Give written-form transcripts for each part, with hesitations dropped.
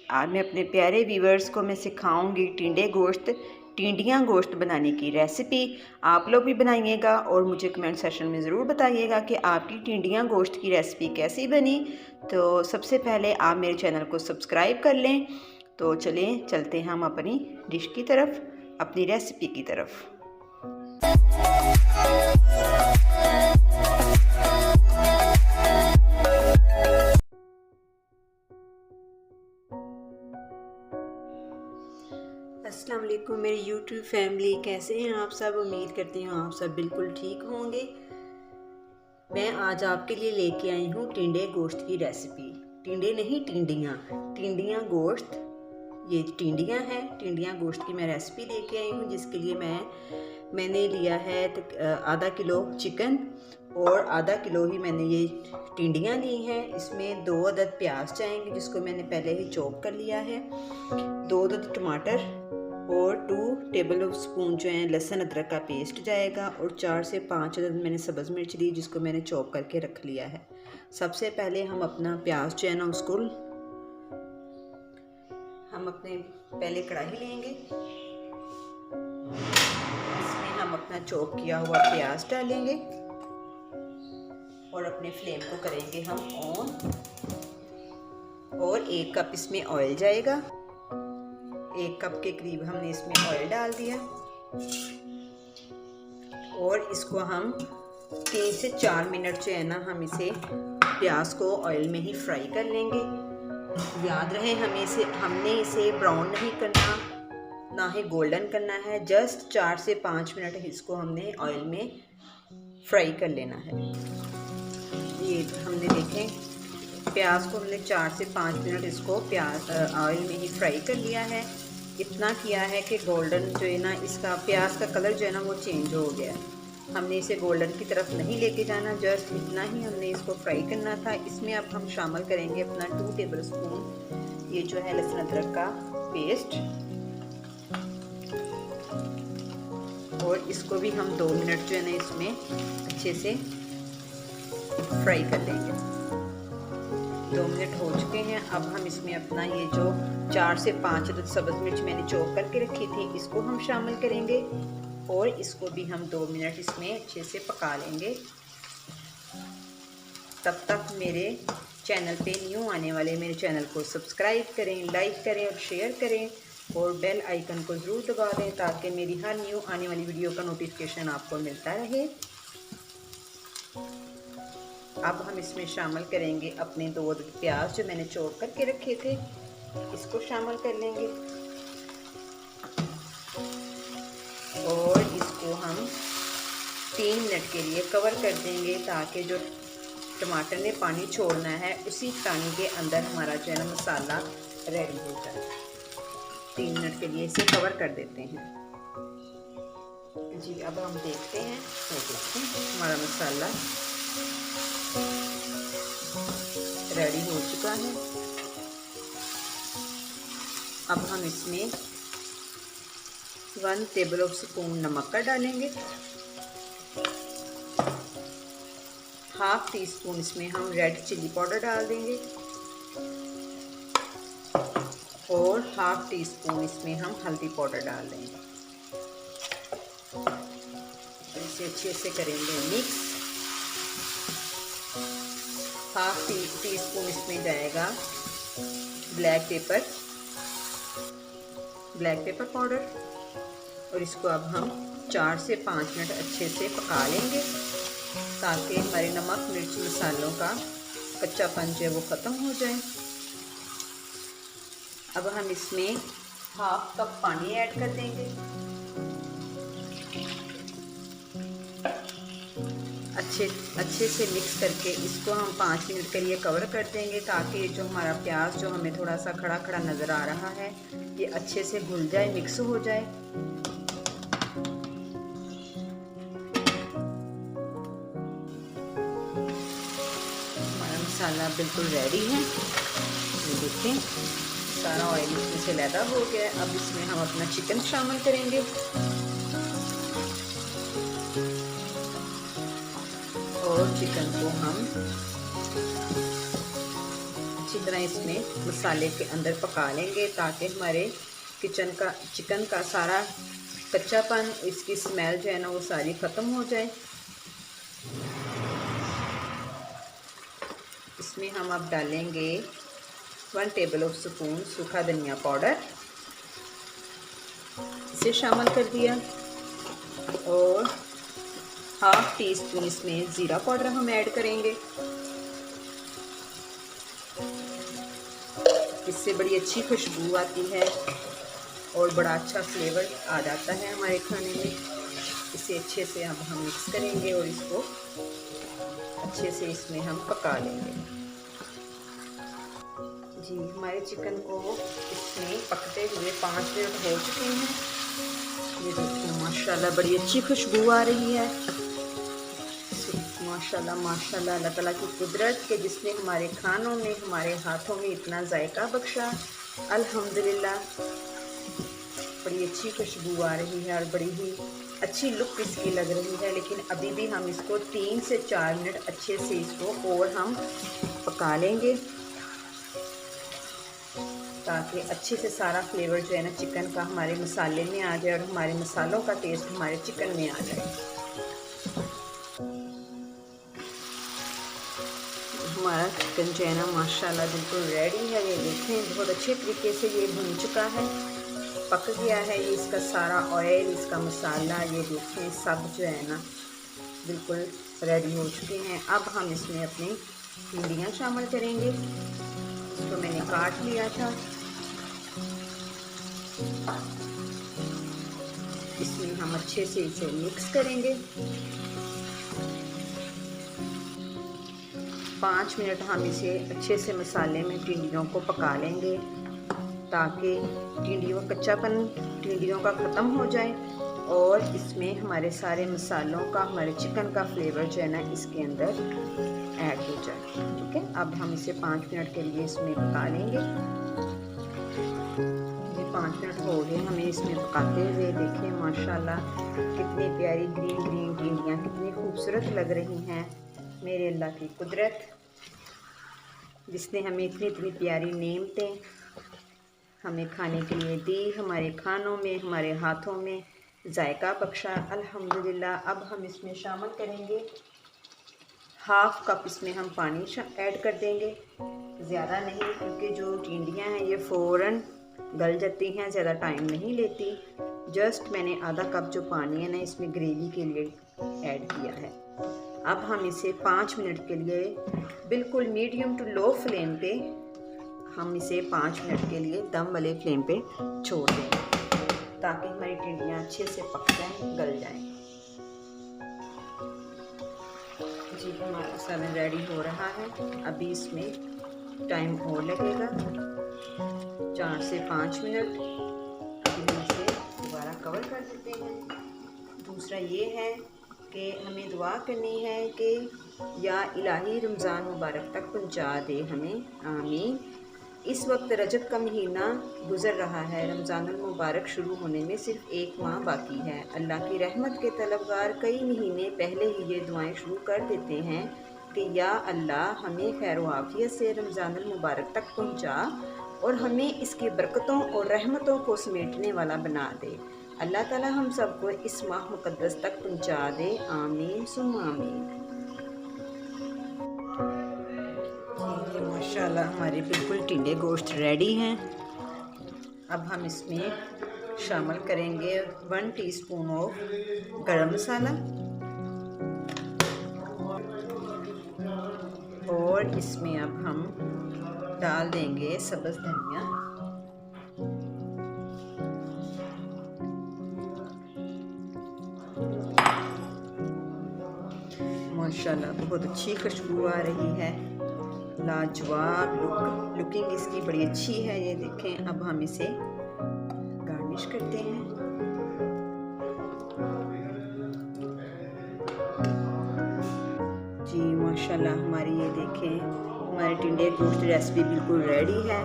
आज मैं अपने प्यारे व्यूवर्स को मैं सिखाऊंगी टिंडियाँ गोश्त बनाने की रेसिपी। आप लोग भी बनाइएगा और मुझे कमेंट सेक्शन में ज़रूर बताइएगा कि आपकी टिंडियाँ गोश्त की रेसिपी कैसी बनी। तो सबसे पहले आप मेरे चैनल को सब्सक्राइब कर लें। तो चलें चलते हैं हम अपनी डिश की तरफ, अपनी रेसिपी की तरफ। अस्सलाम वालेकुम मेरी यूट्यूब फैमिली, कैसे हैं आप सब। उम्मीद करती हूँ आप सब बिल्कुल ठीक होंगे। मैं आज आपके लिए लेके आई हूँ टिंडे गोश्त की रेसिपी। टिंडे नहीं, टिंडियाँ गोश्त। ये टिंडियाँ हैं, टिंडियाँ गोश्त की मैं रेसिपी लेके आई हूँ, जिसके लिए मैंने लिया है आधा किलो चिकन और आधा किलो ही मैंने ये टिंडियाँ ली हैं। इसमें 2 अदद प्याज जाएंगे, जिसको मैंने पहले ही चॉप कर लिया है। 2 अदद टमाटर और 2 टेबल स्पून जो है लहसुन अदरक का पेस्ट जाएगा और 4 से 5 अदद मैंने सब्ज़ मिर्च ली, जिसको मैंने चॉप करके रख लिया है। सबसे पहले हम अपना प्याज जो है ना उसको हम अपने पहले कढ़ाई लेंगे। इसमें हम अपना चॉप किया हुआ प्याज डालेंगे और अपने फ्लेम को करेंगे हम ऑन। और 1 कप इसमें ऑयल जाएगा। 1 कप के करीब हमने इसमें ऑयल डाल दिया और इसको हम 3 से 4 मिनट जो है ना हम इसे प्याज को ऑयल में ही फ्राई कर लेंगे। याद रहे हमने इसे ब्राउन नहीं करना, ना ही गोल्डन करना है। जस्ट 4 से 5 मिनट इसको हमने ऑयल में फ्राई कर लेना है। ये हमने देखें प्याज को हमने 4 से 5 मिनट इसको ऑयल में ही फ्राई कर लिया है। इतना किया है कि गोल्डन जो है ना इसका प्याज का कलर जो है ना वो चेंज हो गया। हमने इसे गोल्डन की तरफ नहीं लेके जाना, जस्ट इतना ही हमने इसको फ्राई करना था। इसमें अब हम शामिल करेंगे अपना 2 टेबल स्पून ये जो है लहसुन अदरक का पेस्ट, और इसको भी हम 2 मिनट जो है ना इसमें अच्छे से फ्राई कर लेंगे। 2 मिनट हो चुके हैं। अब हम इसमें अपना ये जो 4 से 5 अदद सब्ज़ मिर्च मैंने चॉप करके रखी थी इसको हम शामिल करेंगे और इसको भी हम 2 मिनट इसमें अच्छे से पका लेंगे। तब तक मेरे चैनल पे न्यू आने वाले मेरे चैनल को सब्सक्राइब करें, लाइक करें और शेयर करें और बेल आइकन को ज़रूर दबा दें ताकि मेरी हर न्यू आने वाली वीडियो का नोटिफिकेशन आपको मिलता रहे। अब हम इसमें शामिल करेंगे अपने 2 अदद प्याज जो मैंने चॉप करके रखे थे, इसको शामिल कर लेंगे और इसको हम 3 मिनट के लिए कवर कर देंगे ताकि जो टमाटर ने पानी छोड़ना है उसी पानी के अंदर हमारा जो है ना मसाला रेडी हो जाए। 3 मिनट के लिए इसे कवर कर देते हैं जी। अब हम देखते हैं, हमारा मसाला रेडी हो चुका है। अब हम इसमें 1 टेबल स्पून नमक का डालेंगे। ½ टीस्पून इसमें हम रेड चिली पाउडर डाल देंगे और ½ टीस्पून इसमें हम हल्दी पाउडर डाल देंगे। इसे अच्छे से करेंगे मिक्स। ½ टीस्पून इसमें जाएगा ब्लैक पेपर पाउडर और इसको अब हम 4 से 5 मिनट अच्छे से पका लेंगे ताकि हमारे नमक मिर्च मसालों का कच्चापन जो है वो ख़त्म हो जाए। अब हम इसमें ½ कप पानी ऐड कर देंगे। अच्छे से मिक्स करके इसको हम 5 मिनट के लिए कवर कर देंगे ताकि जो हमारा प्याज जो हमें थोड़ा सा खड़ा खड़ा नज़र आ रहा है ये अच्छे से घुल जाए, मिक्स हो जाए। हमारा मसाला बिल्कुल रेडी है। ये देखें सारा ऑयल इसमें से लैदा हो गया। अब इसमें हम अपना चिकन शामिल करेंगे और चिकन को हम अच्छी तरह इसमें मसाले के अंदर पका लेंगे ताकि हमारे चिकन का सारा कच्चापन, इसकी स्मेल जो है ना वो सारी ख़त्म हो जाए। इसमें हम अब डालेंगे 1 टेबल स्पून सूखा धनिया पाउडर, इसे शामिल कर दिया, और हाफ टी स्पून इसमें ज़ीरा पाउडर हम ऐड करेंगे। इससे बड़ी अच्छी खुशबू आती है और बड़ा अच्छा फ्लेवर आ जाता है हमारे खाने में। इसे अच्छे से अब हम मिक्स करेंगे और इसको अच्छे से इसमें हम पका लेंगे। जी, हमारे चिकन को इसमें पकते हुए 5 मिनट हो चुके हैं। ये देखिए माशाल्लाह बड़ी अच्छी खुशबू आ रही है। माशाल्लाह माशाल्लाह, अल्लाह ताला की कुदरत के जिसने हमारे खानों में, हमारे हाथों में इतना जायका बख्शा। अल्हम्दुलिल्लाह, बड़ी अच्छी खुशबू आ रही है और बड़ी ही अच्छी लुक इसकी लग रही है। लेकिन अभी भी हम इसको 3 से 4 मिनट अच्छे से इसको और हम पका लेंगे ताकि अच्छे से सारा फ्लेवर जो है ना चिकन का हमारे मसाले में आ जाए और हमारे मसालों का टेस्ट हमारे चिकन में आ जाए। हमारा चिकन जो है ना माशाल्लाह बिल्कुल रेडी है। ये देखें बहुत अच्छे तरीके से ये भुन चुका है, पक गया है। ये इसका सारा ऑयल, इसका मसाला, ये देखें सब जो है ना बिल्कुल रेडी हो चुके हैं। अब हम इसमें अपनी भिंडियाँ शामिल करेंगे। इसको मैंने काट लिया था। इसमें हम अच्छे से इसे मिक्स करेंगे। 5 मिनट हम इसे अच्छे से मसाले में टिंडियों को पका लेंगे ताकि टिंडियों का कच्चापन टिंडियों का ख़त्म हो जाए और इसमें हमारे सारे मसालों का, हमारे चिकन का फ्लेवर जो है ना इसके अंदर ऐड हो जाए। ठीक है, अब हम इसे 5 मिनट के लिए इसमें पका लेंगे। ये 5 मिनट हो गए हमें इसमें पकाते हुए। देखें माशाल्लाह कितनी प्यारी ग्रीन ग्रीन टिंडियाँ कितनी खूबसूरत लग रही हैं। मेरे अल्लाह की कुदरत जिसने हमें इतनी इतनी प्यारी नेमतें हमें खाने के लिए दी, हमारे खानों में, हमारे हाथों में जायका बख्शा। अल्हम्दुलिल्लाह। अब हम इसमें शामिल करेंगे हाफ़ कप, इसमें हम पानी ऐड कर देंगे, ज़्यादा नहीं, क्योंकि जो टिंडियाँ हैं ये फ़ौरन गल जाती हैं, ज़्यादा टाइम नहीं लेती। जस्ट मैंने आधा कप जो पानी है ना इसमें ग्रेवी के लिए ऐड किया है। अब हम इसे 5 मिनट के लिए बिल्कुल मीडियम टू लो फ्लेम पे हम इसे 5 मिनट के लिए दम वाले फ्लेम पे छोड़ देंगे ताकि हमारी टिंडियाँ अच्छे से पक जाएँ, गल जाएँ। जी, हमारा सालन रेडी हो रहा है। अभी इसमें टाइम और लगेगा 4 से 5 मिनट। अभी हम इसे दोबारा कवर कर देते हैं। दूसरा ये है कि हमें दुआ करनी है कि या इलाही रमज़ान मुबारक तक पहुंचा दे हमें, आमीन। इस वक्त रजब का महीना गुज़र रहा है। रमज़ानुल मुबारक शुरू होने में सिर्फ़ 1 माह बाकी है। अल्लाह की रहमत के तलबगार कई महीने पहले ही ये दुआएं शुरू कर देते हैं कि या अल्लाह हमें खैर व आफियत से रमज़ानुल मुबारक तक पहुंचा और हमें इसकी बरकतों और रहमतों को समेटने वाला बना दे। अल्लाह ताला हम सबको इस माह मुक़द्दस तक पहुंचा दे, आमीन सुम्मा आमीन। माशाल्लाह हमारे बिल्कुल टिंडे गोश्त रेडी हैं। अब हम इसमें शामिल करेंगे 1 टीस्पून ऑफ गरम मसाला और इसमें अब हम डाल देंगे सब्ज़ धनिया। माशाल्लाह बहुत अच्छी खुशबू आ रही है, लाजवाब लुकिंग इसकी बड़ी अच्छी है। ये देखें, अब हम इसे गार्निश करते हैं। जी माशाल्लाह हमारी ये देखें हमारे टिंडे गोश्त रेसिपी बिल्कुल रेडी है।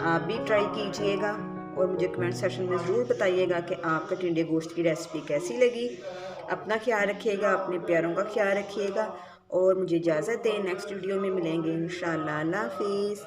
आप भी ट्राई कीजिएगा और मुझे कमेंट सेक्शन में ज़रूर बताइएगा कि आपका टिंडे गोश्त की रेसिपी कैसी लगी। अपना ख्याल रखिएगा, अपने प्यारों का ख्याल रखिएगा और मुझे इजाज़त दें। नेक्स्ट वीडियो में मिलेंगे इंशाअल्लाह। अल्लाह हाफिज़।